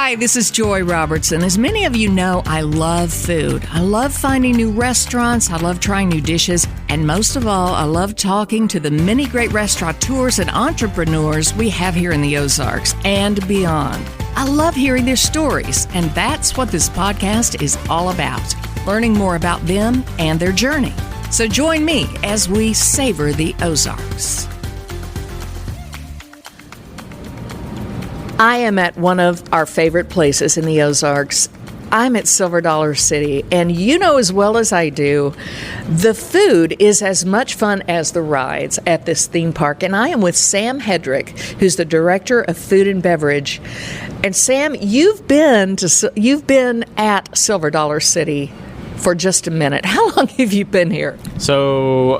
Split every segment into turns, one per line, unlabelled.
Hi, this is Joy Robertson. As many of you know, I love food. I love finding new restaurants. I love trying new dishes. And most of all, I love talking to the many great restaurateurs and entrepreneurs we have here in the Ozarks and beyond. I love hearing their stories, and that's what this podcast is all about, learning more about them and their journey. So join me as we savor the Ozarks. I am at one of our favorite places in the Ozarks. I'm at Silver Dollar City, and you know as well as I do, the food is as much fun as the rides at this theme park. And I am with Sam Hedrick, who's the director of food and beverage. And Sam, you've been at Silver Dollar City for just a minute. How long have you been here?
So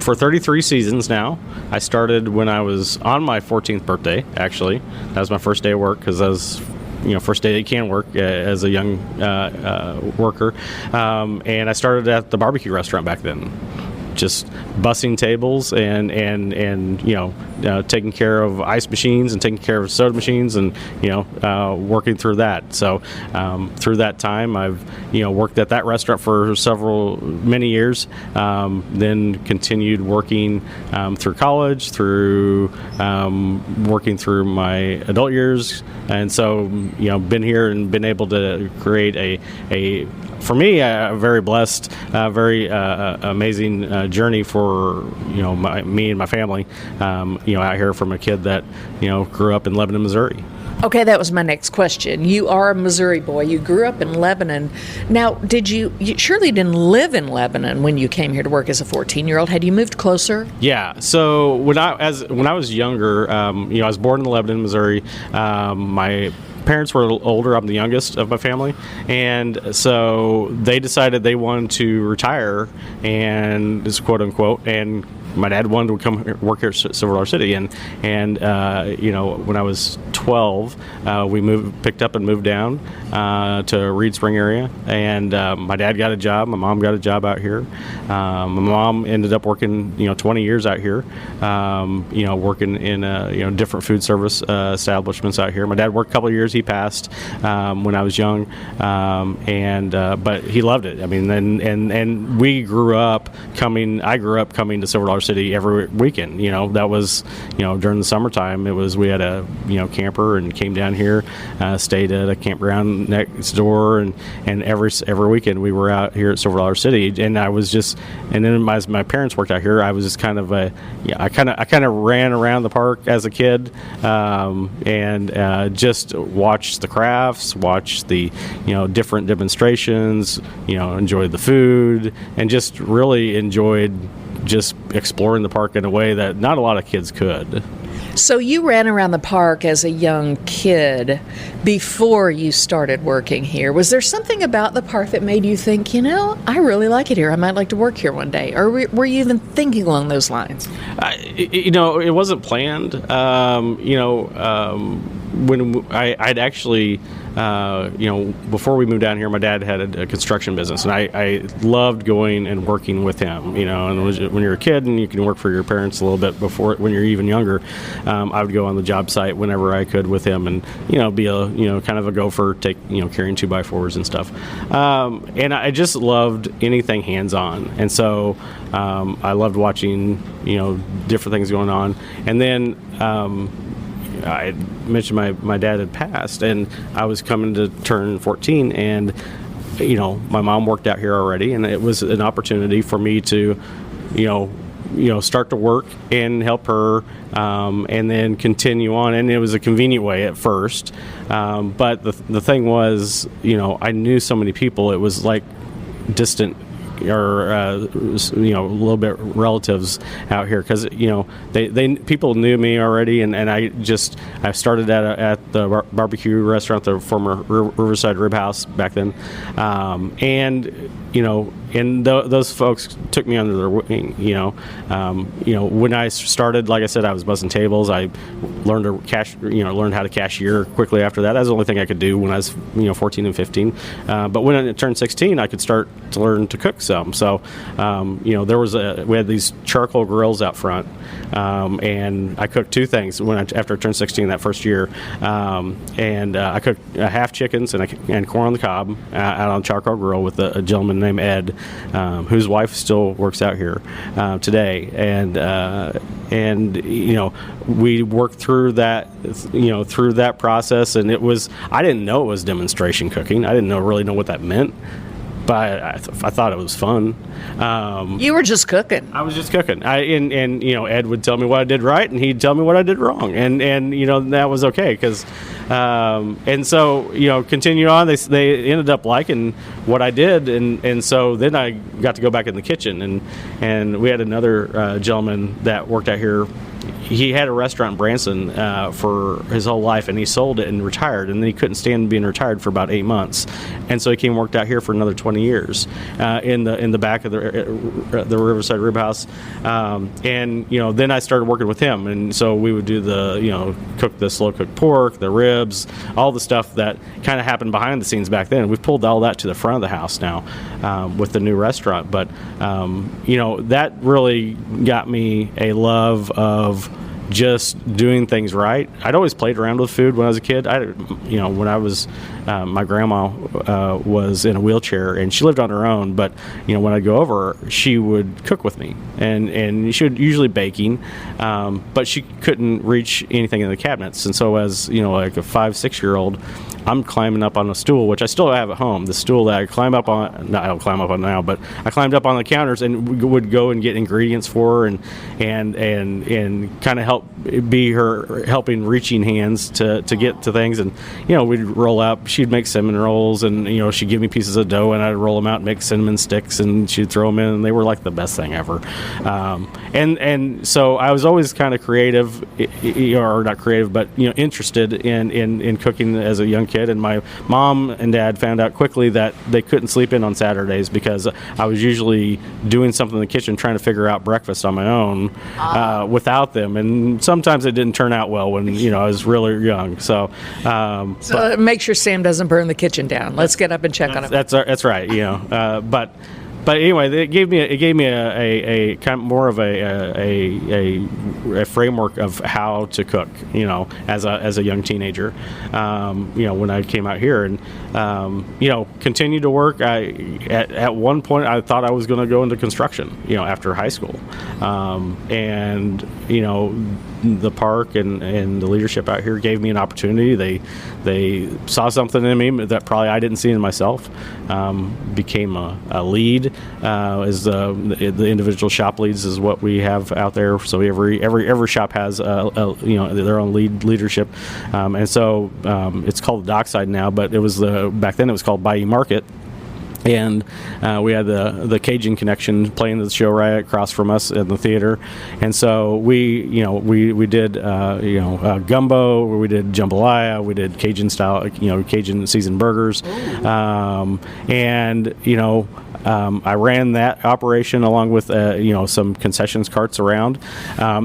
for 33 seasons now. I started when I was on my 14th birthday, actually. That was my first day of work because I was, first day that you can work as a young worker. And I started at the barbecue restaurant back then. Just bussing tables and taking care of ice machines and taking care of soda machines and working through that. So through that time, I've worked at that restaurant for many years. Then continued working through college, through working through my adult years, and so been here and been able to create a for me, a very blessed, very amazing journey for me and my family. Out here from a kid that grew up in Lebanon, Missouri.
Okay, that was my next question. You are a Missouri boy. You grew up in Lebanon. Now, you surely didn't live in Lebanon when you came here to work as a 14-year-old? Had you moved closer?
Yeah. So when I was younger, I was born in Lebanon, Missouri. My parents were a little older. I'm the youngest of my family, and so they decided they wanted to retire, and this quote unquote, and my dad wanted to come work here at Silver Dollar City, and when I was 12, we picked up and moved down to Reed Spring area, and my dad got a job, my mom got a job out here. My mom ended up working 20 years out here, working in different food service establishments out here. My dad worked a couple of years. He passed when I was young, but he loved it. I mean, and we grew up coming. I grew up coming to Silver Dollar City every weekend. That was during the summertime. We had a camper and came down here, stayed at a campground next door, and every weekend we were out here at Silver Dollar City. And I was just, and then my parents worked out here. I was just kind of I kind of ran around the park as a kid, and just watched the crafts, watched the different demonstrations, enjoyed the food, and just really enjoyed just exploring the park in a way that not a lot of kids could.
So you ran around the park as a young kid before you started working here. Was there something about the park that made you think, I really like it here. I might like to work here one day? Or were you even thinking along those lines?
It wasn't planned. When I'd actually, before we moved down here, my dad had a construction business, and I loved going and working with him. And when you're a kid and you can work for your parents a little bit before, when you're even younger, I would go on the job site whenever I could with him, and be a kind of a gopher, carrying 2x4s and stuff. And I just loved anything hands-on, and so I loved watching different things going on, and then. I mentioned my dad had passed, and I was coming to turn 14, and my mom worked out here already, and it was an opportunity for me to start to work and help her, and then continue on. And it was a convenient way at first, but the thing was, I knew so many people. It was like distant or a little bit relatives out here, because they people knew me already, and I started at the barbecue restaurant, the former Riverside Rib House back then, and those folks took me under their wing. When I started, like I said, I was bussing tables. I learned learned how to cashier quickly after that. That was the only thing I could do when I was 14 and 15. But when I turned 16, I could start to learn to cook some. So we had these charcoal grills out front, and I cooked two things after I turned 16 that first year. I cooked half chickens and corn on the cob out on a charcoal grill with a gentleman named Ed, whose wife still works out here today. And we worked through that process, and I didn't know it was demonstration cooking. I didn't really know what that meant. But I thought it was fun.
You were just cooking.
I was just cooking. Ed would tell me what I did right, and he'd tell me what I did wrong, and that was okay because, continue on. They ended up liking what I did, and so then I got to go back in the kitchen, and we had another gentleman that worked out here. He had a restaurant in Branson for his whole life, and he sold it and retired, and then he couldn't stand being retired for about 8 months, and so he came and worked out here for another 20 years in the back of the Riverside Rib House, then I started working with him, and so we would do cook the slow cooked pork, the ribs, all the stuff that kind of happened behind the scenes back then. We've pulled all that to the front of the house now with the new restaurant, but that really got me a love of just doing things right. I'd always played around with food when I was a kid. When I was, my grandma was in a wheelchair and she lived on her own, but when I'd go over, she would cook with me, and she would usually baking, but she couldn't reach anything in the cabinets, and so as like a 5-6-year-old, I'm climbing up on a stool, which I still have at home. The stool that I climb up on, I don't climb up on now, but I climbed up on the counters and would go and get ingredients for her and kind of help be her helping reaching hands to get to things. And we'd roll up. She'd make cinnamon rolls, and she'd give me pieces of dough, and I'd roll them out and make cinnamon sticks, and she'd throw them in, and they were like the best thing ever. And so I was always kind of creative, or not creative, but interested in cooking as a young kid. And my mom and dad found out quickly that they couldn't sleep in on Saturdays because I was usually doing something in the kitchen trying to figure out breakfast on my own without them, and sometimes it didn't turn out well when I was really young. So
make sure Sam doesn't burn the kitchen down. Let's get up and check on him.
That's right. But anyway, it gave me a kind of more of a framework of how to cook, as a young teenager, when I came out here, and continued to work. At one point I thought I was going to go into construction, after high school, and the park and the leadership out here gave me an opportunity. They saw something in me that probably I didn't see in myself. Became a lead. As the individual shop leads is what we have out there. So every shop has their own leadership, and so it's called the Dockside now, but it was back then it was called Bayou Market. And we had the Cajun Connection playing the show right across from us in the theater, and so we did gumbo, we did jambalaya, we did Cajun style, Cajun seasoned burgers, I ran that operation along with some concessions carts around,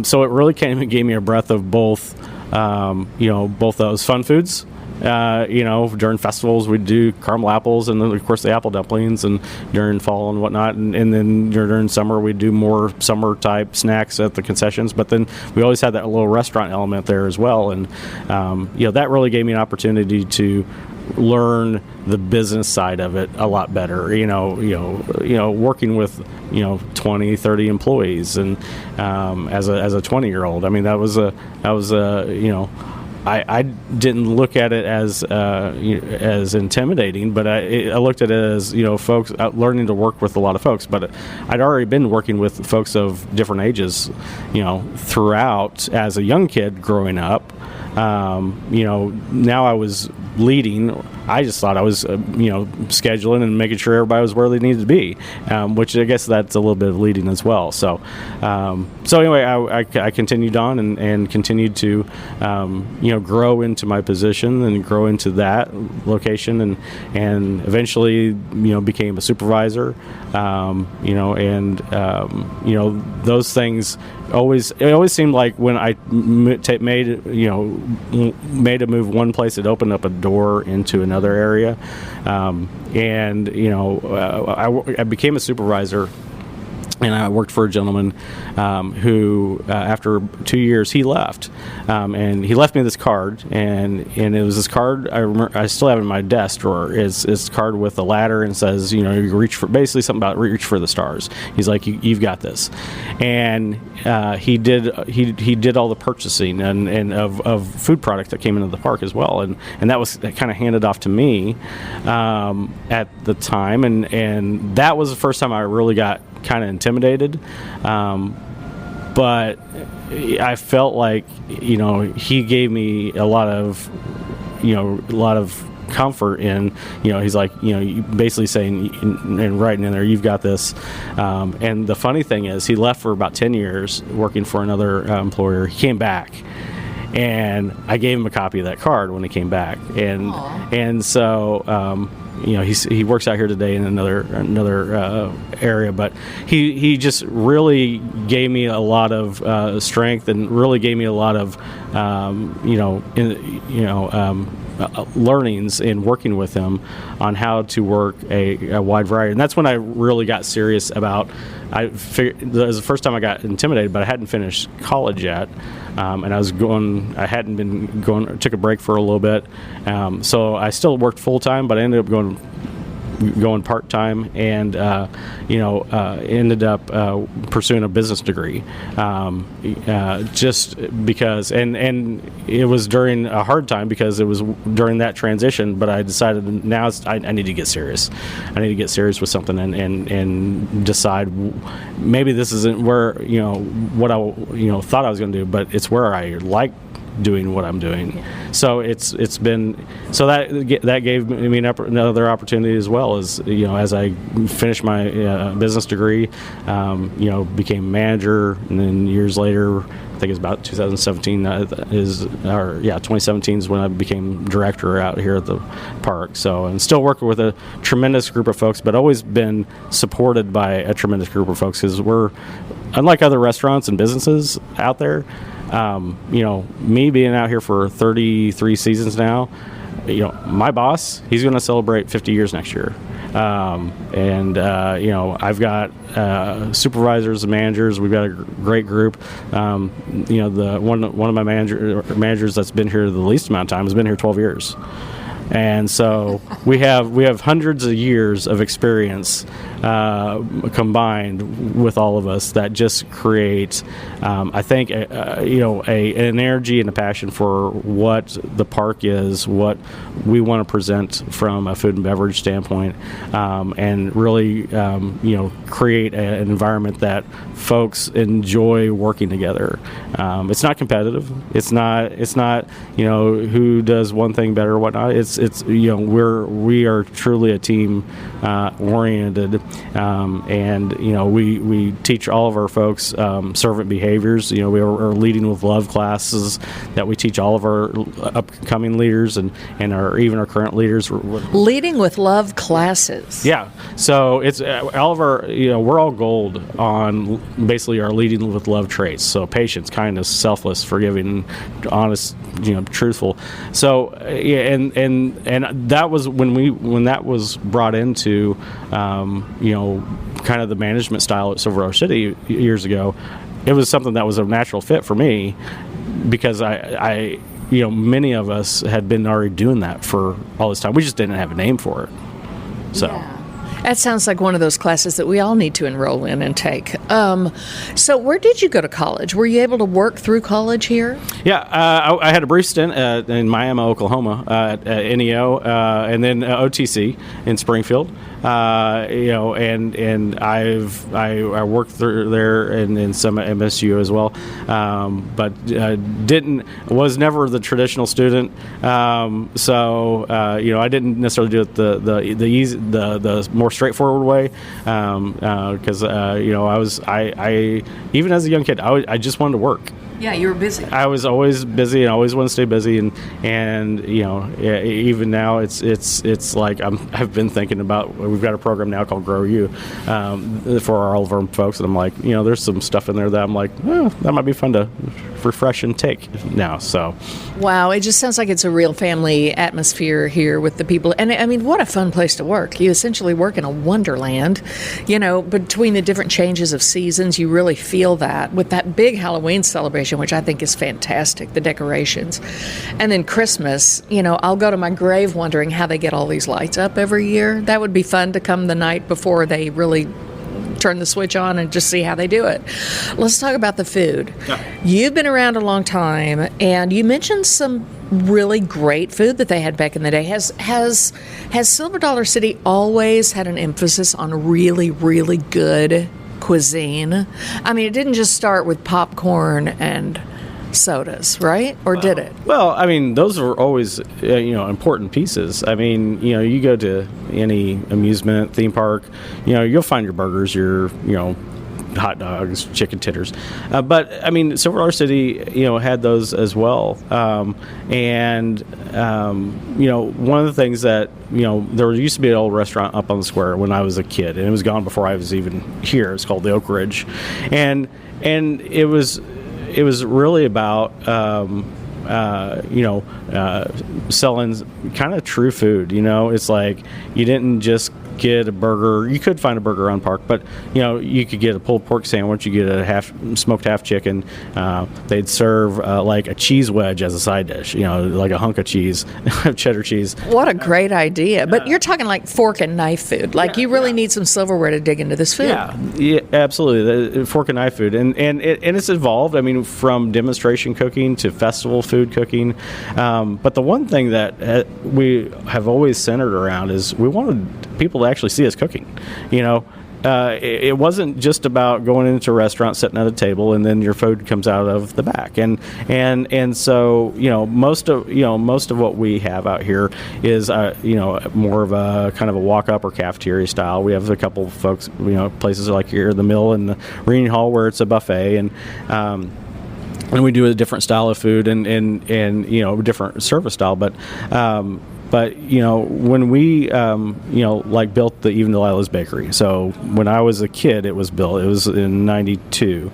so it really gave me a breath of both those fun foods. During festivals we'd do caramel apples, and then of course the apple dumplings, and during fall and whatnot, and then during summer we'd do more summer type snacks at the concessions, but then we always had that little restaurant element there as well, and that really gave me an opportunity to learn the business side of it a lot better, working with 20, 30 employees, and as a 20-year-old, I mean that was I didn't look at it as intimidating, but I looked at it as folks learning to work with a lot of folks. But I'd already been working with folks of different ages, throughout as a young kid growing up. Now I was leading. I just thought I was, scheduling and making sure everybody was where they needed to be, which I guess that's a little bit of leading as well. So anyway, I continued on and continued to, grow into my position and grow into that location, and eventually, became a supervisor, those things it always seemed like when I made a move one place, it opened up a door into another area, I became a supervisor. And I worked for a gentleman who, after 2 years, he left, and he left me this card, and it was this card I still have in my desk drawer. It's a card with a ladder and says, you reach for, basically something about reach for the stars. He's like, you've got this, and he did all the purchasing and of food product that came into the park as well, and that was kind of handed off to me at the time, and that was the first time I really got kind of intimidated, but I felt like he gave me a lot of comfort in he's like basically saying and writing in there, you've got this, and the funny thing is he left for about 10 years working for another employer. He came back, and I gave him a copy of that card when he came back, and so he works out here today in another area, but he just really gave me a lot of strength, and really gave me a lot of learnings in working with him on how to work a wide variety. And that's when I really got serious about. I figured that was the first time I got intimidated, but I hadn't finished college yet, and I hadn't been going. Took a break for a little bit, so I still worked full time, but I ended up going part time, and ended up pursuing a business degree, just because, and it was during a hard time because it was during that transition. But I decided now I need to get serious. I need to get serious with something and decide maybe this isn't where what I thought I was going to do, but it's where I like doing what I'm doing. So it's been so that gave me another opportunity as well, as as I finished my business degree, became manager, and then years later, I think it's about 2017 2017 is when I became director out here at the park. So, and still working with a tremendous group of folks, but always been supported by a tremendous group of folks, because we're, unlike other restaurants and businesses out there, me being out here for 33 seasons now, my boss, he's going to celebrate 50 years next year. I've got supervisors and managers. We've got a great group. The one of my managers that's been here the least amount of time has been here 12 years. And so we have hundreds of years of experience combined with all of us that just create, I think, an energy and a passion for what the park is, what we want to present from a food and beverage standpoint, and really, create an environment that folks enjoy working together. It's not competitive. It's not who does one thing better or whatnot. We are truly a team oriented, and we teach all of our folks servant behaviors. We are leading with love classes that we teach all of our upcoming leaders and even our current leaders.
Leading with love classes.
Yeah, so it's all of our we're all gold on basically our leading with love traits. So patience, kindness, selfless, forgiving, honest, truthful. So and that was when that was brought into kind of the management style at Silver Oak City years ago. It was something that was a natural fit for me, because I many of us had been already doing that for all this time. We just didn't have a name for it. So.
Yeah. That sounds like one of those classes that we all need to enroll in and take. So where did you go to college? Were you able to work through college here?
Yeah, I had a brief stint in Miami, Oklahoma, at NEO, and then OTC in Springfield. and I worked through there and some at MSU as well, but was never the traditional student. I didn't necessarily do it the more straightforward way, because I even as a young kid, I just wanted to work.
Yeah, you were busy.
I was always busy, and always want to stay busy, and even now it's like I've been thinking about. We've got a program now called Grow You for all of our folks, and I'm like, there's some stuff in there that I'm like, that might be fun to refresh and take now. So,
wow, it just sounds like it's a real family atmosphere here with the people, and I mean, what a fun place to work. You essentially work in a wonderland, between the different changes of seasons. You really feel that with that big Halloween celebration, which I think is fantastic, the decorations. And then Christmas, I'll go to my grave wondering how they get all these lights up every year. That would be fun to come the night before they really turn the switch on and just see how they do it. Let's talk about the food. Yeah. You've been around a long time, and you mentioned some really great food that they had back in the day. Has Silver Dollar City always had an emphasis on really, really good cuisine? I mean, it didn't just start with popcorn and sodas, right? Or did it?
Well, I mean, those were always, important pieces. I mean, you go to any amusement theme park, you'll find your burgers, your, hot dogs, chicken tenders. But, I mean, Silver Dollar City, had those as well. One of the things that, there used to be an old restaurant up on the square when I was a kid, and it was gone before I was even here. It's called the Oak Ridge. And it was really about, selling kind of true food. It's like you didn't just get a burger. You could find a burger on Park, but you could get a pulled pork sandwich. You get a smoked half chicken. They'd serve like a cheese wedge as a side dish. Like a hunk of cheese, cheddar cheese.
What a great idea! But you're talking like fork and knife food. Like you really need some silverware to dig into this food.
Yeah, absolutely. The fork and knife food, and it's evolved. I mean, from demonstration cooking to festival food cooking. But the one thing that we have always centered around is we wanted people to actually see us cooking. It wasn't just about going into a restaurant, sitting at a table, and then your food comes out of the back. And so most of what we have out here is more of a kind of a walk up or cafeteria style. We have a couple of folks, places like here, the Mill and the Reading Hall, where it's a buffet, and we do a different style of food and different service style, but when we built the Even Delilah's Bakery. So when I was a kid, it was built. It was in '92.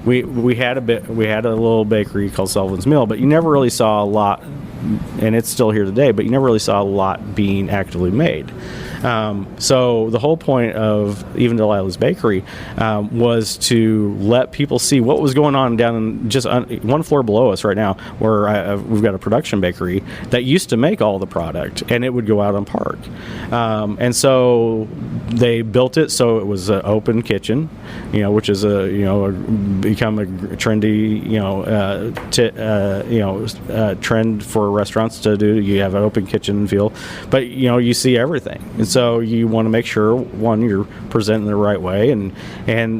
We had a little bakery called Sullivan's Mill, but you never really saw a lot, and it's still here today. But you never really saw a lot being actively made. So the whole point of Even Delilah's Bakery was to let people see what was going on down in just one floor below us right now, where we've got a production bakery that used to make all the product, and it would go out on Park. And so they built it so it was an open kitchen, which is become a trendy, trend for restaurants to do. You have an open kitchen feel, but you see everything. And so you want to make sure, one, you're presenting the right way, and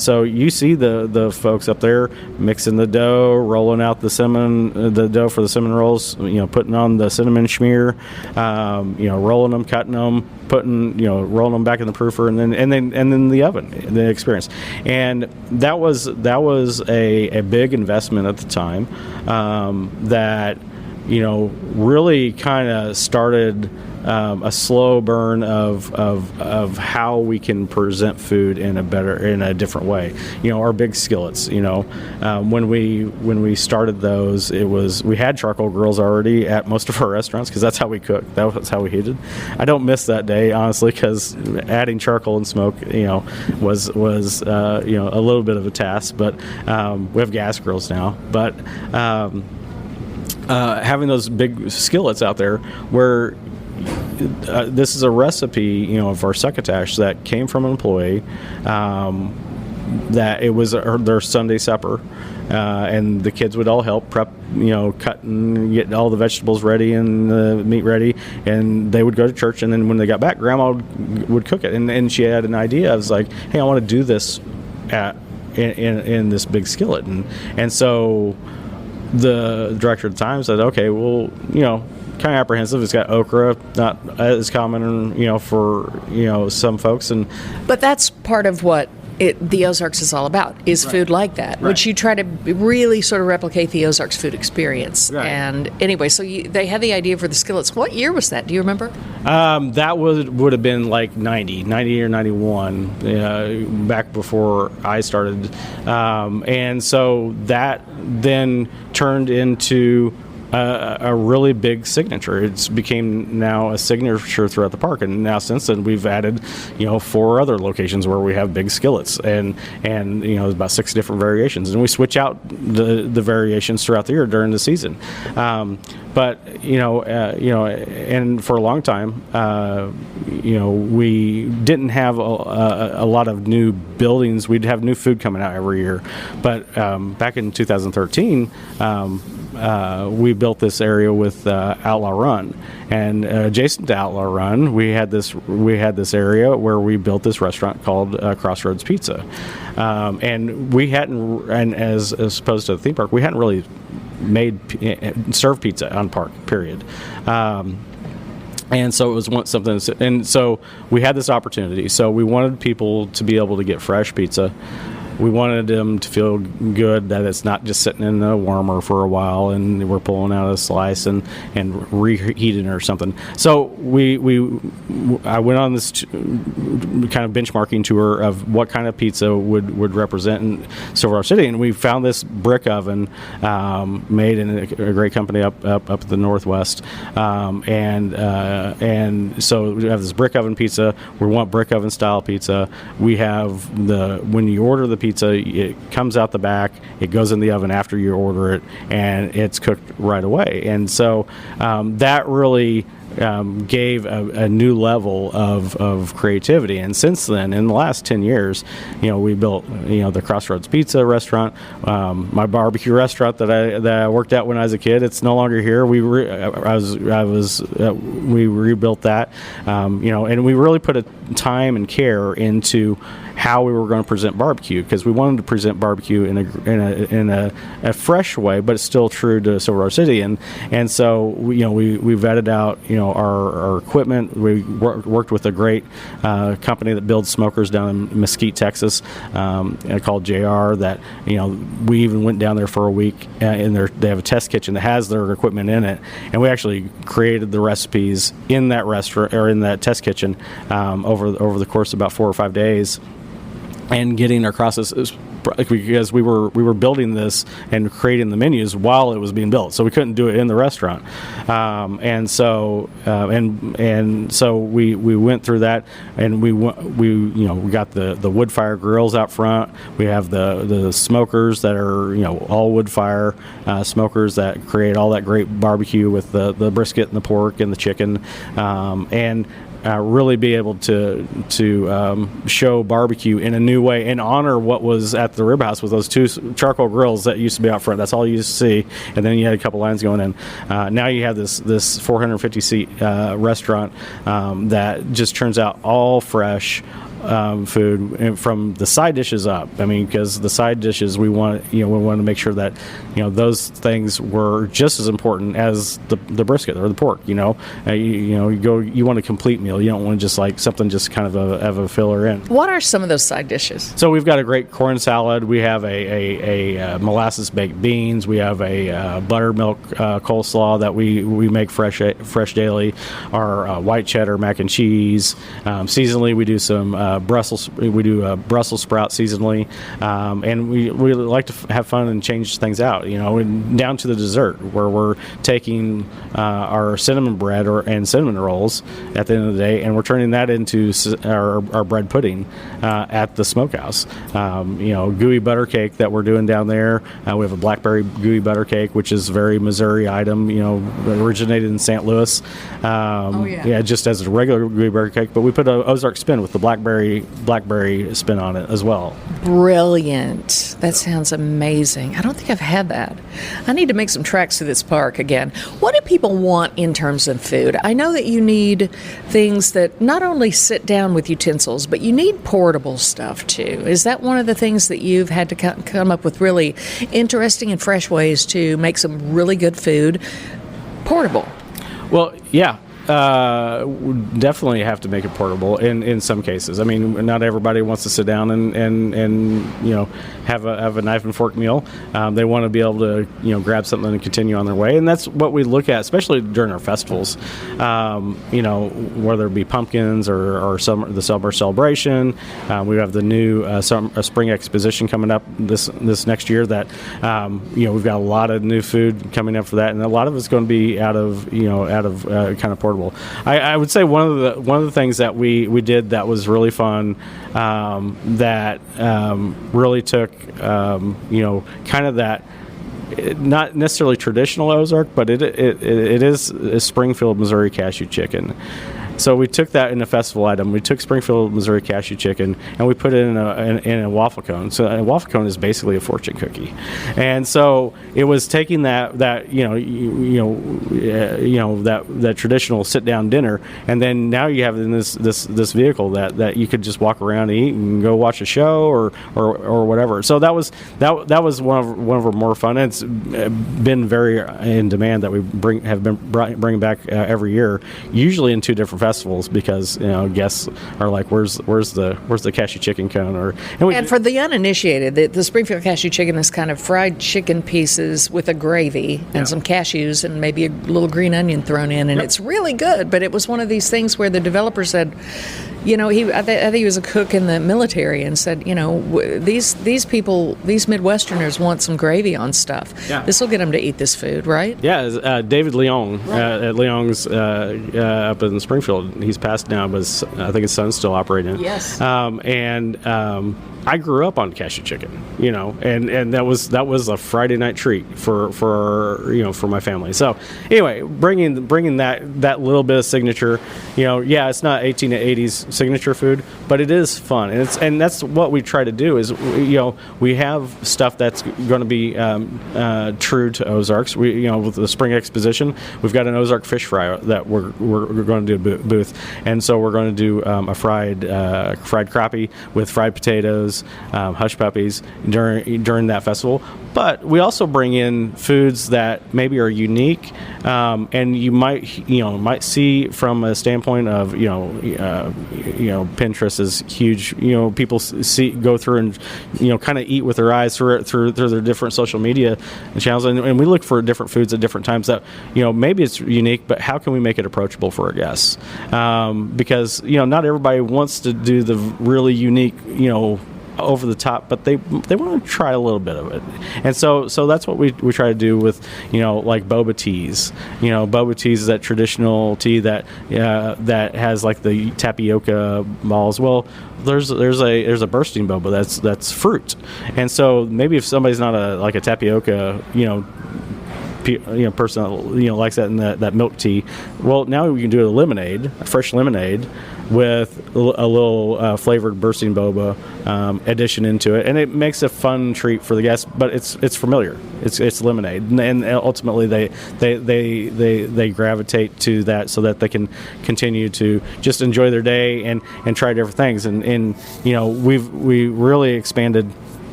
so you see the folks up there mixing the dough, rolling out the dough for the cinnamon rolls, putting on the cinnamon schmear, rolling them, cutting them, rolling them back in the proofer, and then the oven, the experience. And that was a big investment at the time, that really kind of started a slow burn of how we can present food in a different way. Our big skillets. When we started those, we had charcoal grills already at most of our restaurants, because that's how we cooked. That was how we heated. I don't miss that day, honestly, because adding charcoal and smoke, was a little bit of a task. But we have gas grills now. But having those big skillets out there, where this is a recipe, of our succotash that came from an employee, that it was their Sunday supper, and the kids would all help prep, cut and get all the vegetables ready and the meat ready, and they would go to church. And then when they got back, Grandma would cook it, and she had an idea. I was like, hey, I want to do this in this big skillet, and so the director at the time said, okay, well, kind of apprehensive. It's got okra, not as common, for some folks,
but that's part of what the Ozarks is all about, is food like that, which you try to really sort of replicate the Ozarks food experience. Right. And anyway, so they had the idea for the skillets. What year was that? Do you remember?
That would have been like 90 or 91, back before I started. And so that then turned into a really big signature. It's became now a signature throughout the park, and now since then we've added 4 other locations where we have big skillets, and there's about 6 different variations, and we switch out the variations throughout the year during the season. But and for a long time, we didn't have a lot of new buildings. We'd have new food coming out every year, but back in 2013. We built this area with Outlaw Run, and adjacent to Outlaw Run, we had this area where we built this restaurant called Crossroads Pizza, and we hadn't, and as opposed to the theme park, we hadn't really served pizza on park, period. And so it was something, and so we had this opportunity. So we wanted people to be able to get fresh pizza. We wanted them to feel good that it's not just sitting in a warmer for a while and we're pulling out a slice and reheating it or something. So I went on this kind of benchmarking tour of what kind of pizza would represent in Silver City, and we found this brick oven made in a great company up the Northwest, and so we have this brick oven pizza. We want brick oven style pizza. We have when you order the pizza, it comes out the back, it goes in the oven after you order it, and it's cooked right away. And so that really gave a new level of creativity. And since then, in the last 10 years, we built the Crossroads Pizza restaurant, my barbecue restaurant that I worked at when I was a kid. It's no longer here. We rebuilt that, and we really put a time and care into how we were going to present barbecue, because we wanted to present barbecue in a fresh way, but it's still true to Silver City. And so we vetted out our equipment. We worked with a great company that builds smokers down in Mesquite, Texas, called JR. That we even went down there for a week. They have a test kitchen that has their equipment in it, and we actually created the recipes in that restaurant or in that test kitchen over the course of about 4 or 5 days. And getting our processes, because we were building this and creating the menus while it was being built, so we couldn't do it in the restaurant, and so we went through that, and we got the wood fire grills out front. We have the smokers that are all wood fire smokers that create all that great barbecue with the brisket and the pork and the chicken, and really be able to show barbecue in a new way and honor what was at the Rib House with those 2 charcoal grills that used to be out front. That's all you used to see, and then you had a couple lines going in. Now you have this 450-seat restaurant that just turns out all fresh food, and from the side dishes up. I mean, because the side dishes, we want to make sure that those things were just as important as the brisket or the pork. You want a complete meal. You don't want just like something just kind of a filler in.
What are some of those side dishes?
So we've got a great corn salad. We have a molasses baked beans. We have a buttermilk coleslaw that we make fresh daily. Our white cheddar mac and cheese. Seasonally, we do some Brussels sprout seasonally, and we like to have fun and change things out, and down to the dessert, where we're taking our cinnamon bread and cinnamon rolls at the end of the day, and we're turning that into our bread pudding at the smokehouse. Gooey butter cake that we're doing down there. We have a blackberry gooey butter cake, which is a very Missouri item, originated in St. Louis. Just as a regular gooey butter cake, but we put an Ozark spin with the blackberry blackberry spin on it as well.
Brilliant. That sounds amazing. I don't think I've had that. I need to make some tracks to this park again. What do people want in terms of food? I know that you need things that not only sit down with utensils, but you need portable stuff too. Is that one of the things that you've had to come up with really interesting and fresh ways to make some really good food portable?
Well, yeah. Definitely have to make it portable in some cases. I mean, not everybody wants to sit down and have a knife and fork meal. They want to be able to grab something and continue on their way, and that's what we look at, especially during our festivals. Whether it be pumpkins or the summer celebration. We have the new spring exposition coming up this next year. That we've got a lot of new food coming up for that, and a lot of it's going to be out of kind of portable. I would say one of the things that we did that was really fun, that really took kind of that, not necessarily traditional Ozark, but it is a Springfield, Missouri cashew chicken. So we took that in a festival item. We took Springfield, Missouri cashew chicken, and we put it in a waffle cone. So a waffle cone is basically a fortune cookie, and so it was taking that traditional sit down dinner, and then now you have in this vehicle that you could just walk around and eat and go watch a show or whatever. So that was one of our more fun. And it's been very in demand that we have been bringing back every year, usually in two different festivals, because guests are like, where's the cashew chicken cone?
And for the uninitiated, the Springfield cashew chicken is kind of fried chicken pieces with a gravy and some cashews and maybe a little green onion thrown in, and it's really good. But it was one of these things where the developer said, I think he was a cook in the military, and said, these people, these Midwesterners want some gravy on stuff. Yeah. This will get them to eat this food, right?
Yeah, David Leong at Leong's up in Springfield. He's passed now, but I think his son's still operating it.
Yes.
I grew up on cashew chicken, and that was a Friday night treat for my family. So anyway, bringing that little bit of signature, it's not 1880s signature food, but it is fun, and that's what we try to do. Is we have stuff that's going to be true to Ozarks. With the spring exposition, we've got an Ozark fish fry that we're going to do a booth, and so we're going to do a fried crappie with fried potatoes, hush puppies during that festival. But we also bring in foods that maybe are unique, and you might see from a standpoint of Pinterest is huge. People go through and kind of eat with their eyes through their different social media channels, and we look for different foods at different times that maybe it's unique, but how can we make it approachable for our guests? Because not everybody wants to do the really unique over the top, but they want to try a little bit of it, and so that's what we try to do with like boba teas. Boba teas is that traditional tea that has like the tapioca balls. Well, there's a bursting boba that's fruit, and so maybe if somebody's not a tapioca person that likes that in that milk tea, well, now we can do a fresh lemonade with a little flavored bursting boba addition into it, and it makes a fun treat for the guests. But it's familiar. It's lemonade, and ultimately they gravitate to that so that they can continue to just enjoy their day and try different things. And we really expanded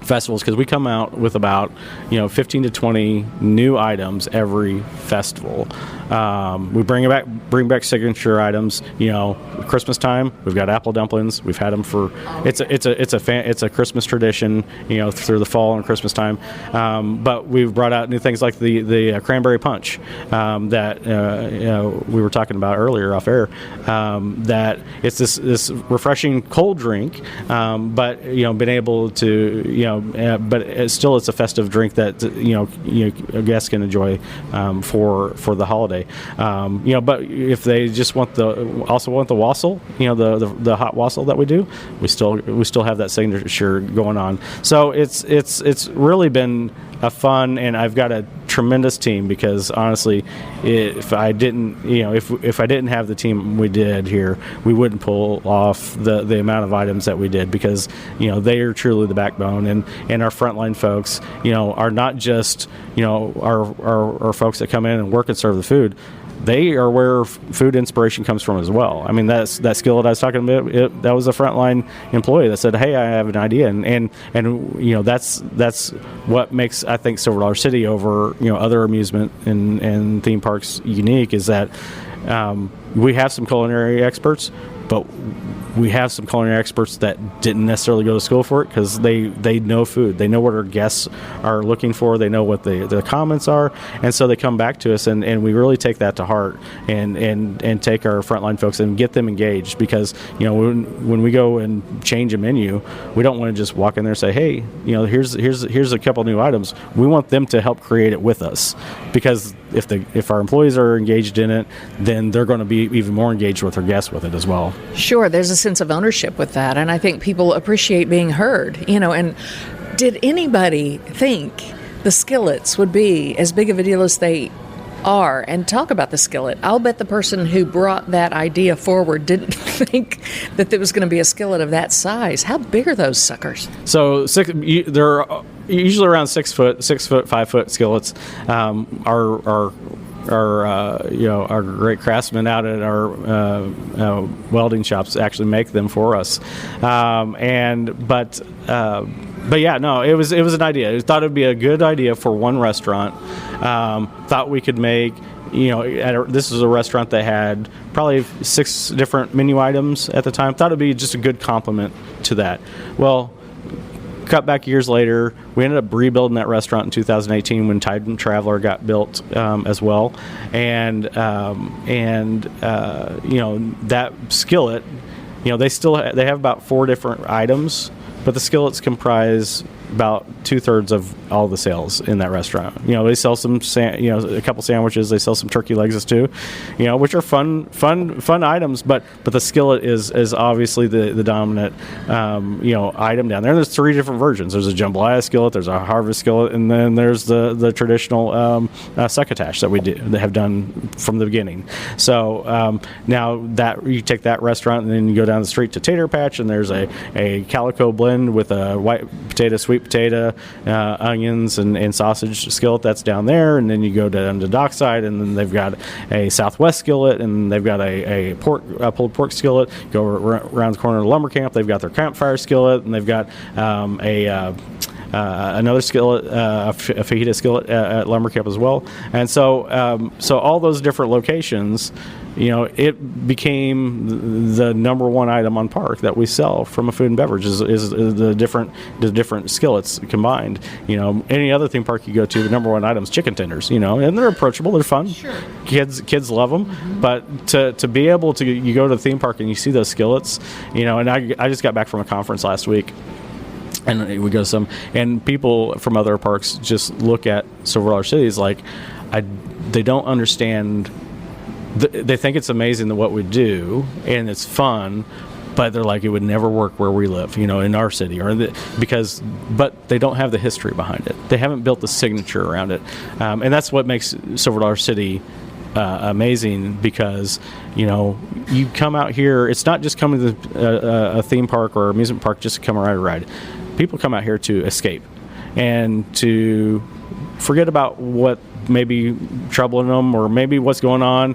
festivals because we come out with about 15 to 20 new items every festival. We bring back signature items. Christmas time, we've got apple dumplings. We've had them for it's a Christmas tradition. Through the fall and Christmas time. But we've brought out new things like the cranberry punch that we were talking about earlier off air. That it's this refreshing cold drink, but been able to but it's a festive drink that guests can enjoy for the holiday. But if they just want the wassail, the hot wassail that we do, we still have that signature going on. So it's really been a fun, and I've got a tremendous team, because honestly, if I didn't, if I didn't have the team we did here, we wouldn't pull off the amount of items that we did, because they are truly the backbone, and our frontline folks are not just our folks that come in and work and serve the food. They are where food inspiration comes from as well. I mean, that skillet I was talking about, that was a frontline employee that said, "Hey, I have an idea," and that's what makes, I think, Silver Dollar City over other amusement and theme parks unique, is that we have some culinary experts, but we have some culinary experts that didn't necessarily go to school for it, because they know food. They know what our guests are looking for. They know what the comments are. And so they come back to us, and we really take that to heart and take our frontline folks and get them engaged, because, when we go and change a menu, we don't want to just walk in there and say, "Hey, here's a couple new items." We want them to help create it with us, because if our employees are engaged in it, then they're going to be even more engaged with our guests with it as well.
Sure, there's a sense of ownership with that, and I think people appreciate being heard. And did anybody think the skillets would be as big of a deal as they are? And talk about the skillet. I'll bet the person who brought that idea forward didn't think that there was going to be a skillet of that size. How big are those suckers?
So they're usually around 6 foot, 5 foot skillets. Our great craftsmen out at our welding shops actually make them for us. But yeah, no, it was an idea. I thought it would be a good idea for one restaurant. Thought we could make, this is a restaurant that had probably 6 different menu items at the time. Thought it would be just a good complement to that. Well, cut back years later, we ended up rebuilding that restaurant in 2018 when Tide and Traveler got built as well, and that skillet, they have about 4 different items, but the skillets comprise about 2/3 of all the sales in that restaurant. They sell some, a couple sandwiches. They sell some turkey legs too, which are fun items. But the skillet is obviously the dominant, item down there. And there's 3 different versions. There's a jambalaya skillet. There's a harvest skillet, and then there's the traditional succotash that that have done from the beginning. So now that you take that restaurant and then you go down the street to Tater Patch, and there's a calico blend with a white potato, sweet potato, onions, and sausage skillet that's down there. And then you go down to Dockside, and then they've got a Southwest skillet, and they've got a pulled pork skillet. Go around the corner of the lumber camp, they've got their campfire skillet, and they've got another skillet, a fajita skillet at lumber camp as well. And so all those different locations, it became the number one item on park that we sell from a food and beverage is the different skillets combined. Any other theme park you go to, the number one item is chicken tenders. And they're approachable, they're fun. Sure. Kids love them. Mm-hmm. But to be able to, you go to the theme park and you see those skillets, and I just got back from a conference last week. And we go to some, and people from other parks just look at Silver Dollar City as like, they don't understand. They think it's amazing what we do, and it's fun, but they're like, it would never work where we live, in our city, but they don't have the history behind it. They haven't built the signature around it, and that's what makes Silver Dollar City amazing, because you come out here. It's not just coming to a theme park or amusement park just to come ride a ride. People come out here to escape and to forget about what may be troubling them or maybe what's going on.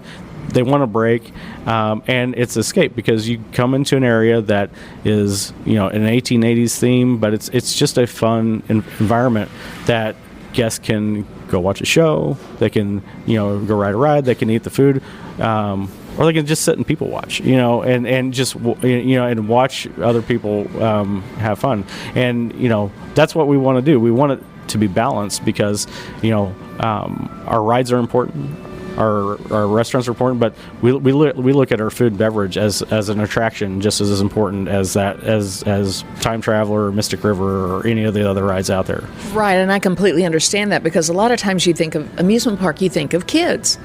They want a break, and it's escape, because you come into an area that is an 1880s theme, but it's just a fun environment that guests can go watch a show. They can go ride a ride. They can eat the food. Or they can just sit and people watch, and just, and watch other people have fun. And, that's what we want to do. We want it to be balanced, because, our rides are important. Our restaurants are important, but we look at our food and beverage as an attraction just as important as Time Traveler or Mystic River or any of the other rides out there.
Right, and I completely understand that, because a lot of times you think of amusement park, you think of kids.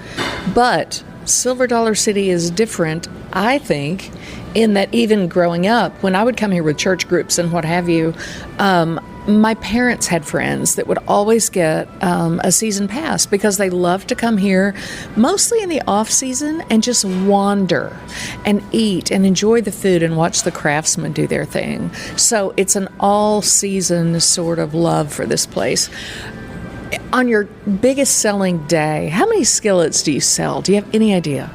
But Silver Dollar City is different, I think, in that even growing up, when I would come here with church groups and what have you, my parents had friends that would always get a season pass because they love to come here, mostly in the off season, and just wander and eat and enjoy the food and watch the craftsmen do their thing. So it's an all season sort of love for this place. On your biggest selling day, how many skillets do you sell? Do you have any idea?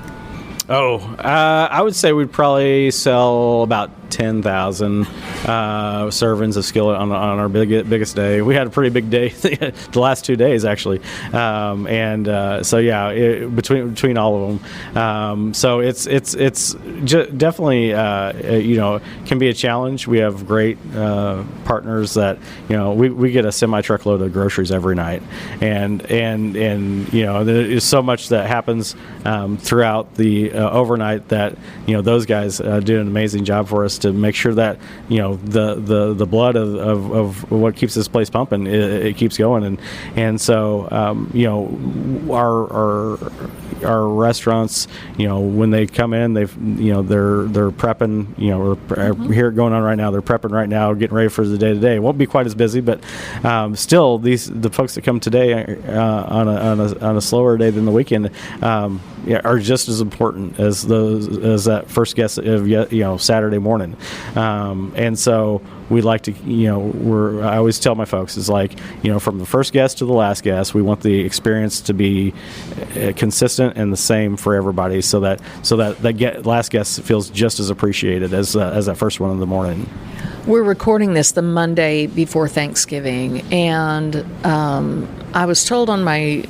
I would say we'd probably sell about 10,000 servings of skillet on our biggest day. We had a pretty big day the last 2 days, actually. So yeah, between all of them. So it's definitely, can be a challenge. We have great partners that, we get a semi-truckload of groceries every night. And there's so much that happens throughout the overnight that, those guys do an amazing job for us to make sure that the blood of what keeps this place pumping, it keeps going, and so our restaurants, when they come in, they're prepping, we're here going on right now, they're prepping right now, getting ready for the day. It won't be quite as busy, but still the folks that come today on a slower day than the weekend are just as important as that first guest of Saturday morning. And so we'd like to, I always tell my folks, is like, from the first guest to the last guest, we want the experience to be consistent and the same for everybody, so that last guest feels just as appreciated as that first one in the morning.
We're recording this the Monday before Thanksgiving, and I was told on my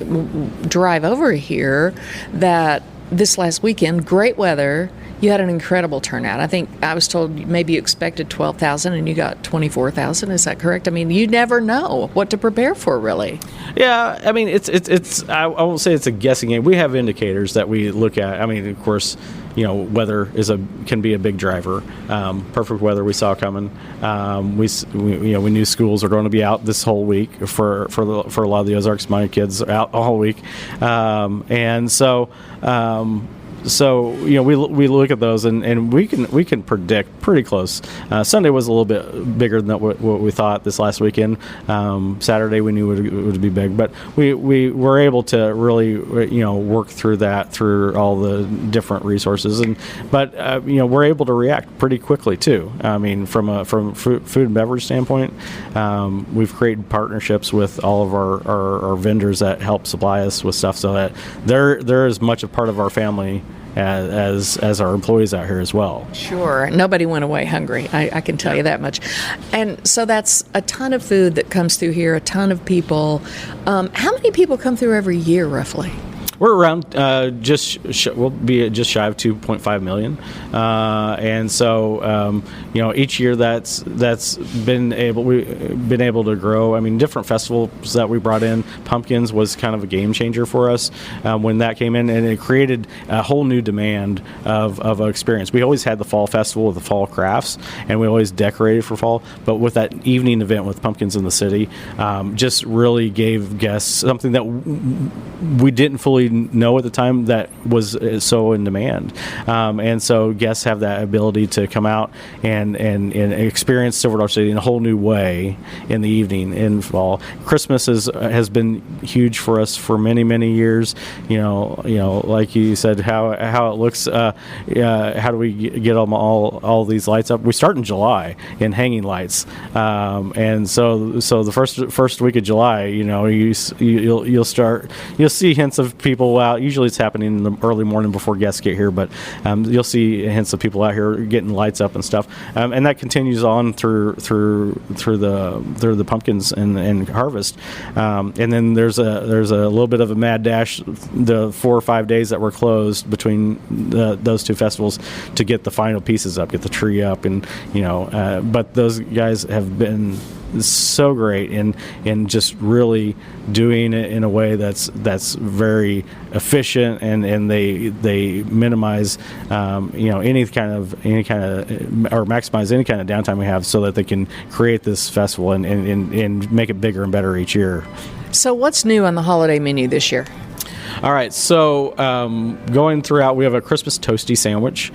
drive over here that this last weekend, great weather, you had an incredible turnout. I think I was told maybe you expected 12,000 and you got 24,000. Is that correct? I mean, you never know what to prepare for, really.
Yeah, I mean, it's I won't say it's a guessing game. We have indicators that we look at. I mean, of course, weather can be a big driver. Perfect weather we saw coming. We knew schools are going to be out this whole week for a lot of the Ozarks. My kids are out all week, and so. We look at those and we can predict pretty close. Sunday was a little bit bigger than what we thought this last weekend. Saturday we knew it would be big, but we were able to really work through that through all the different resources, but we're able to react pretty quickly too. I mean, from food and beverage standpoint, we've created partnerships with all of our vendors that help supply us with stuff, so that they're as much a part of our family as our employees out here as well.
Sure. Nobody went away hungry. I can tell you that much. And so that's a ton of food that comes through here, a ton of people. How many people come through every year, roughly?
We're around we'll be just shy of 2.5 million, and so each year we've been able to grow. I mean, different festivals that we brought in. Pumpkins was kind of a game changer for us when that came in, and it created a whole new demand of an experience. We always had the fall festival with the fall crafts, and we always decorated for fall. But with that evening event with Pumpkins in the City, just really gave guests something that we didn't fully know at the time that was so in demand, and so guests have that ability to come out and experience Silver City in a whole new way in the evening in fall. Christmas has been huge for us for many years. Like you said, how it looks. How do we get all these lights up? We start in July in hanging lights, and so the first week of July, you'll see hints of people out. Usually it's happening in the early morning before guests get here, but you'll see hints of people out here getting lights up and stuff, and that continues on through the pumpkins and harvest, and then there's a little bit of a mad dash the 4 or 5 days that were closed between those two festivals to get the final pieces up, get the tree up, and but those guys have been so great in just really doing it in a way that's very efficient, and they minimize any kind of or maximize any kind of downtime we have, so that they can create this festival and make it bigger and better each year.
So what's new on the holiday menu this year?
All right, so going throughout, we have a Christmas toasty sandwich.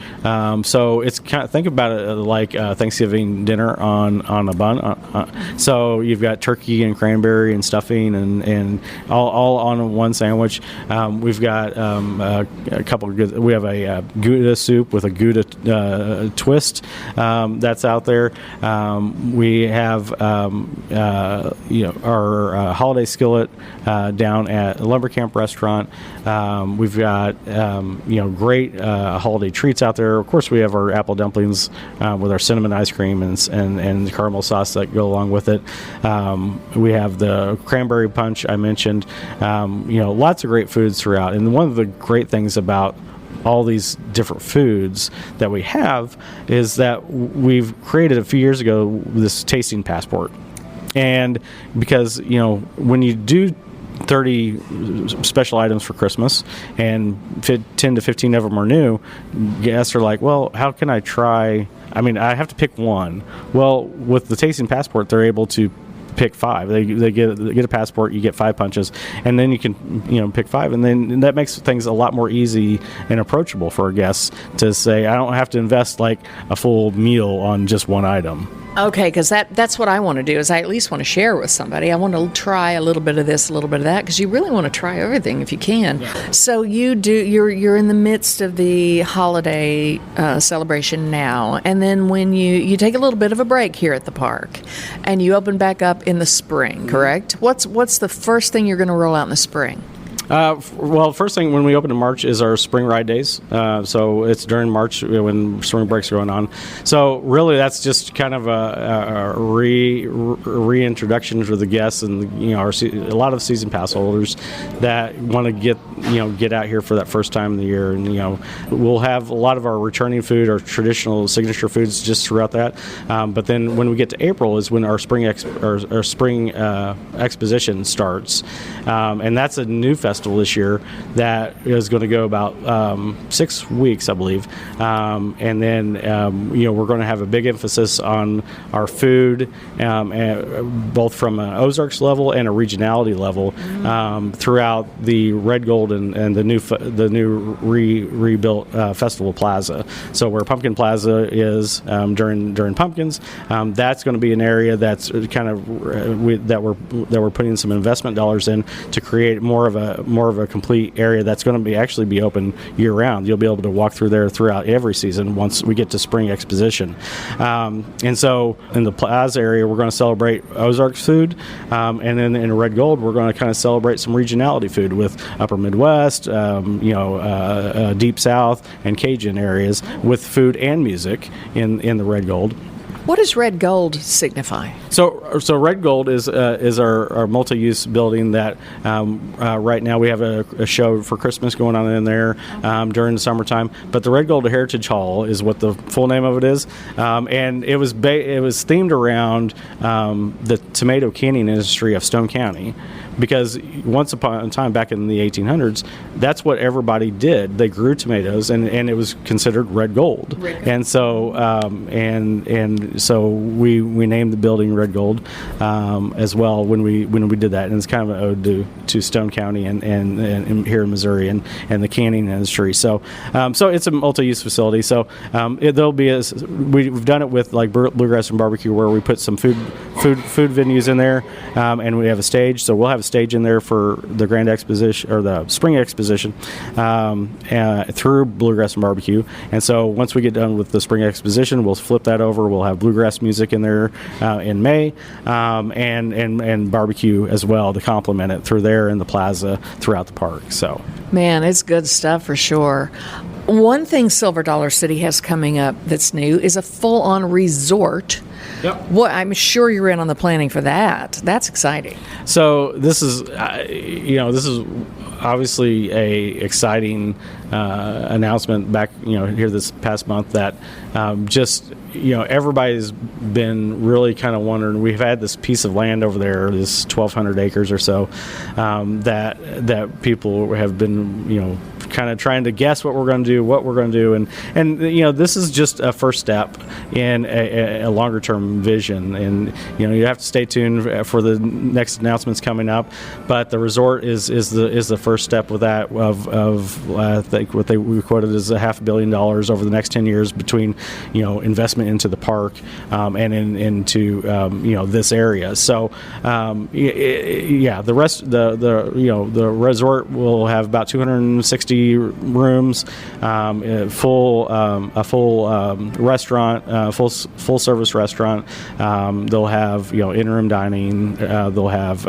So it's kind of, think about it like Thanksgiving dinner on a bun. So you've got turkey and cranberry and stuffing and all on one sandwich. We've got a couple of good. We have a Gouda soup with a Gouda twist that's out there. We have our holiday skillet down at Lumber Camp Restaurant. We've got great holiday treats out there. Of course, we have our apple dumplings with our cinnamon ice cream and caramel sauce that go along with it. We have the cranberry punch I mentioned. Lots of great foods throughout. And one of the great things about all these different foods that we have is that we've created a few years ago this tasting passport. And because, when you do 30 special items for Christmas and 10 to 15 of them are new, guests are like, well, how can I try? I mean, I have to pick one. Well, with the tasting passport, they're able to pick 5. They get a passport, you get 5 punches, and then you can pick 5, and then that makes things a lot more easy and approachable for our guests to say, I don't have to invest like a full meal on just one item.
Okay, because that's what I want to do, is I at least want to share with somebody. I want to try a little bit of this, a little bit of that, because you really want to try everything if you can. Yeah. So you're in the midst of the holiday celebration now, and then when you take a little bit of a break here at the park, and you open back up in the spring, correct? What's the first thing you're going to roll out in the spring?
Well, first thing when we open in March is our spring ride days. So it's during March when spring breaks are going on. So really, that's just kind of a reintroduction for the guests and a lot of season pass holders that want to get out here for that first time of the year. And we'll have a lot of our returning food, our traditional signature foods, just throughout that. But then when we get to April is when our spring exposition starts, and that's a new festival this year that is going to go about 6 weeks, I believe, and then we're going to have a big emphasis on our food, both from an Ozarks level and a regionality level, throughout the Red Gold and the new rebuilt Festival Plaza. So where Pumpkin Plaza is during pumpkins, that's going to be an area that's kind of that we're putting some investment dollars in to create more of a complete area that's going to actually be open year round. You'll be able to walk through there throughout every season once we get to spring exposition. And so in the plaza area, we're going to celebrate Ozarks food, and then in Red Gold, we're going to kind of celebrate some regionality food with Upper Midwest, Deep South, and Cajun areas with food and music in the Red Gold.
What does Red Gold signify?
So Red Gold is our multi-use building that right now we have a show for Christmas going on in there during the summertime. But the Red Gold Heritage Hall is what the full name of it is, and it was themed around the tomato canning industry of Stone County. Because once upon a time back in the 1800s, that's what everybody did. They grew tomatoes, and it was considered red gold. And so so we named the building Red Gold as well when we did that. And it's kind of an ode to Stone County and here in Missouri and the canning industry. So it's a multi-use facility. So there'll be we've done it with like Bluegrass and Barbecue, where we put some food venues in there, and we have a stage. So we'll have a stage in there for the Grand Exposition or the Spring Exposition through Bluegrass and Barbecue. And so once we get done with the Spring Exposition, we'll flip that over. We'll have bluegrass music in there in May, and barbecue as well to complement it through there in the plaza throughout the park. So,
man, it's good stuff for sure. One thing Silver Dollar City has coming up that's new is a full-on resort.
Yep.
Well, I'm sure you're in on the planning for that. That's exciting.
So this is obviously a exciting announcement back here this past month that everybody's been really kind of wondering. We've had this piece of land over there, this 1,200 acres or so, that people have been kind of trying to guess what we're going to do, and this is just a first step in a longer term vision, and you have to stay tuned for the next announcements coming up. But the resort is the first step with that of I think what we quoted as $500 million over the next 10 years between investment into the park and into this area. So the rest the resort will have about 260 rooms, a full restaurant, full service restaurant. They'll have in-room dining. They'll have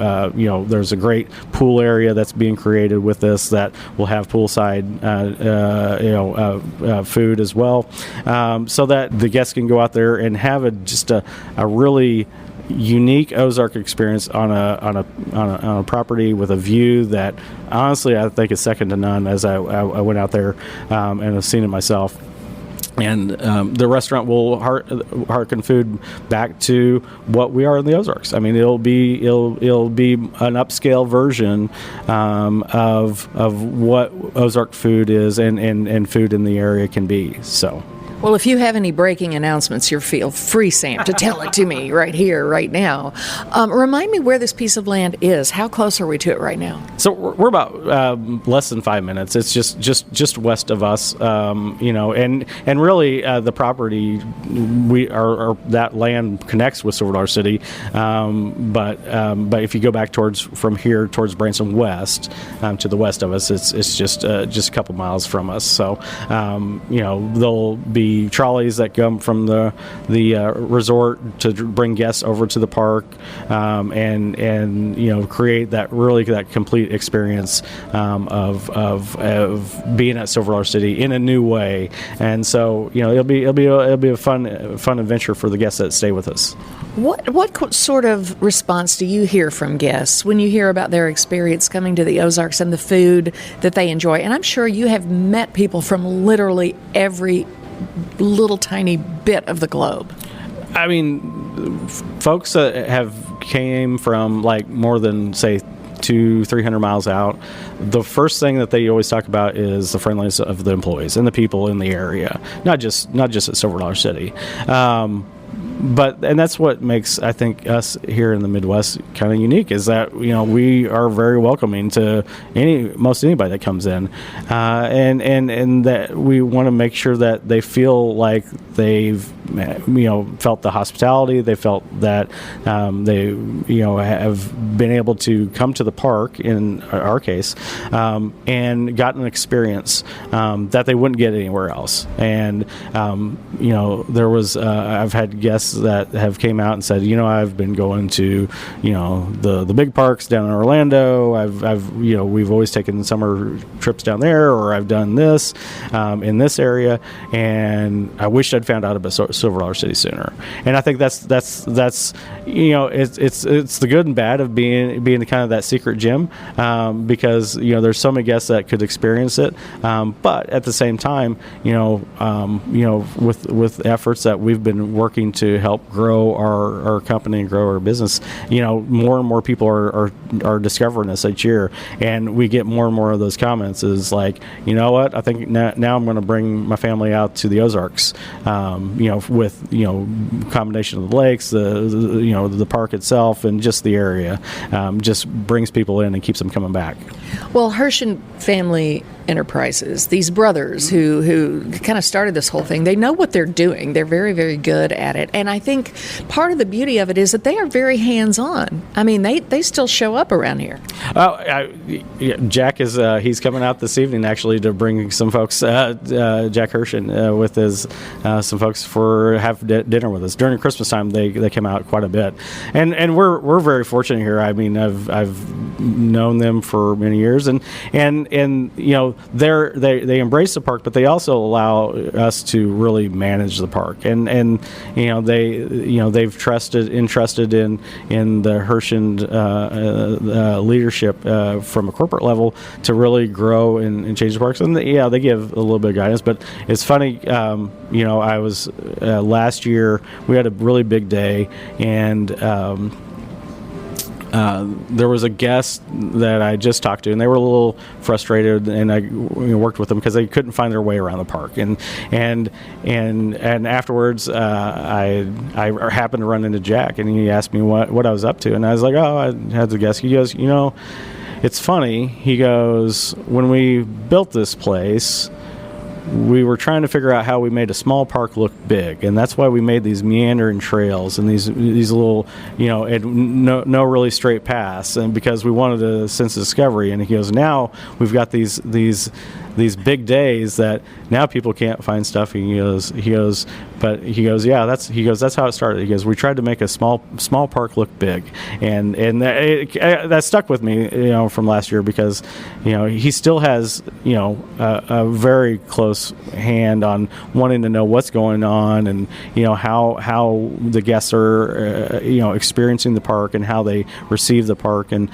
there's a great pool area that's being created with this that will have poolside food as well, so that the guests can go out there and have a really unique Ozark experience on a property with a view that honestly I think is second to none. As I went out there and have seen it myself. And the restaurant will harken food back to what we are in the Ozarks. I mean, it'll be an upscale version of what Ozark food is and food in the area can be. So.
Well, if you have any breaking announcements, you feel free, Sam, to tell it to me right here, right now. Remind me where this piece of land is. How close are we to it right now?
So we're about less than 5 minutes. It's just west of us, and really the property that land connects with Silver City, but if you go back from here towards Branson West, to the west of us, it's just a couple miles from us. So there'll be trolleys that come from the resort to bring guests over to the park, and create that complete experience of being at Silver City in a new way. And so it'll be a fun adventure for the guests that stay with us.
What sort of response do you hear from guests when you hear about their experience coming to the Ozarks and the food that they enjoy? And I'm sure you have met people from literally every little tiny bit of the globe.
I mean, folks that came from like more than say 200-300 miles out, the first thing that they always talk about is the friendliness of the employees and the people in the area, not just at Silver City. And that's what makes, I think, us here in the Midwest kind of unique, is that we are very welcoming to most anybody that comes in, and that we want to make sure that they feel like they've felt the hospitality. They felt that they have been able to come to the park in our case, and gotten an experience that they wouldn't get anywhere else. And there was I've had guests that have came out and said, I've been going to the big parks down in Orlando. We've always taken summer trips down there, or I've done this in this area, and I wish I'd found out about Silver City sooner. And I think that's it's the good and bad of being kind of that secret gem, because there's so many guests that could experience it, but at the same time, with efforts that we've been working to help grow our company and grow our business, more and more people are discovering us each year, and we get more and more of those comments. Is like, what, I think now I'm going to bring my family out to the Ozarks, with combination of the lakes, the park itself, and just the area, just brings people in and keeps them coming back.
Well, Herschend Family Enterprises, these brothers who kind of started this whole thing, they know what they're doing. They're very, very good at it. And I think part of the beauty of it is that they are very hands-on. I mean, they still show up around here.
Jack is he's coming out this evening actually to bring some folks, Jack Herschend, with his some folks for have dinner with us. During Christmas time, they came out quite a bit. And we're very fortunate here. I mean, I've known them for many years, and they embrace the park, but they also allow us to really manage the park, and they've entrusted in the Herschend leadership from a corporate level to really grow and change the parks. And they give a little bit of guidance, but it's funny. I was last year we had a really big day, and there was a guest that I just talked to, and they were a little frustrated, and I worked with them because they couldn't find their way around the park. And afterwards, I happened to run into Jack, and he asked me what I was up to, and I was like, oh, I had the guest. He goes, it's funny. He goes, when we built this place, we were trying to figure out how we made a small park look big, and that's why we made these meandering trails and these little, and no really straight paths, and because we wanted a sense of discovery. And he goes, now we've got these big days that now people can't find stuff. He goes, yeah, that's how it started. He goes, we tried to make a small park look big, and that stuck with me, from last year, because, he still has, a very close hand on wanting to know what's going on, and how the guests are experiencing the park and how they receive the park, and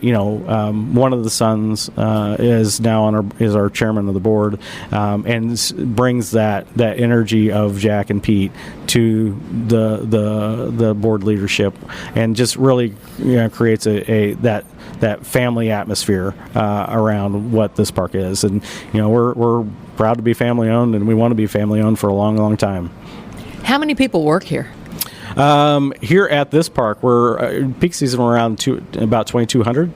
one of the sons is now is our chairman of the board, and brings that energy of Jack and Pete to the board leadership, and just really creates that family atmosphere around what this park is. And we're proud to be family owned, and we want to be family owned for a long time.
How many people work here?
Here at this park, we're peak season, we're around about 2,200.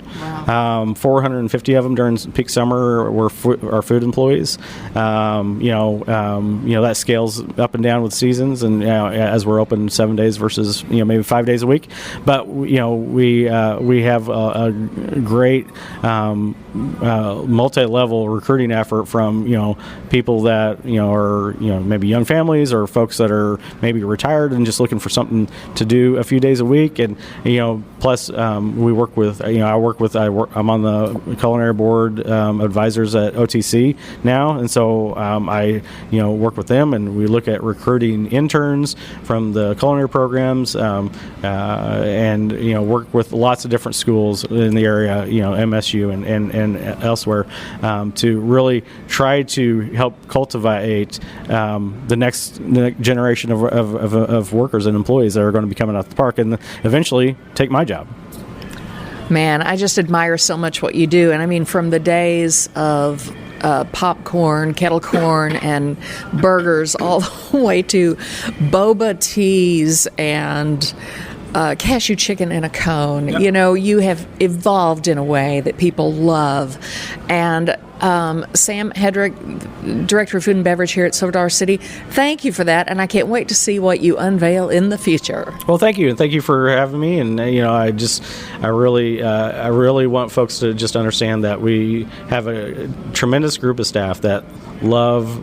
Wow.
450 of them during peak summer were our food employees. That scales up and down with seasons, and as we're open 7 days versus maybe 5 days a week. But we have a great multi-level recruiting effort from people that are maybe young families, or folks that are maybe retired and just looking for something to do a few days a week. And plus we work with I'm on the culinary board advisors at OTC now, and so I work with them, and we look at recruiting interns from the culinary programs, and work with lots of different schools in the area, MSU and elsewhere, to really try to help cultivate the next generation of workers and employees that are going to be coming out the park, and eventually take my job.
Man, I just admire so much what you do. And I mean, from the days of popcorn, kettle corn, and burgers, all the way to boba teas and cashew chicken in a cone.
Yep.
You have evolved in a way that people love. And Sam Hedrick, Director of Food and Beverage here at Savor the Ozarks City, thank you for that, and I can't wait to see what you unveil in the future.
Well, thank you, and thank you for having me. And I really want folks to just understand that we have a tremendous group of staff that love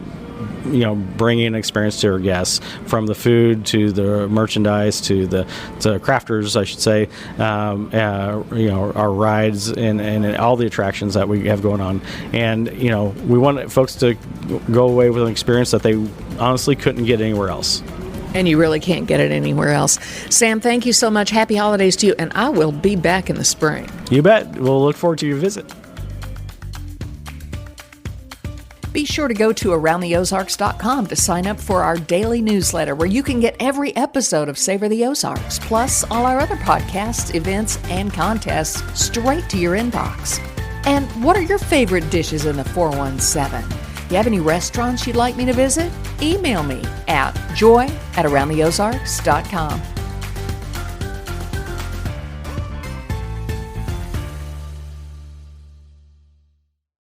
bringing an experience to our guests, from the food to the merchandise to the crafters, I should say, our rides and all the attractions that we have going on. And we want folks to go away with an experience that they honestly couldn't get anywhere else.
And you really can't get it anywhere else. Sam, thank you so much. Happy holidays to you, and I will be back in the spring.
You bet. We'll look forward to your visit.
Be sure to go to AroundTheOzarks.com to sign up for our daily newsletter, where you can get every episode of Savor the Ozarks, plus all our other podcasts, events, and contests straight to your inbox. And what are your favorite dishes in the 417? You have any restaurants you'd like me to visit? Email me at joy@AroundTheOzarks.com.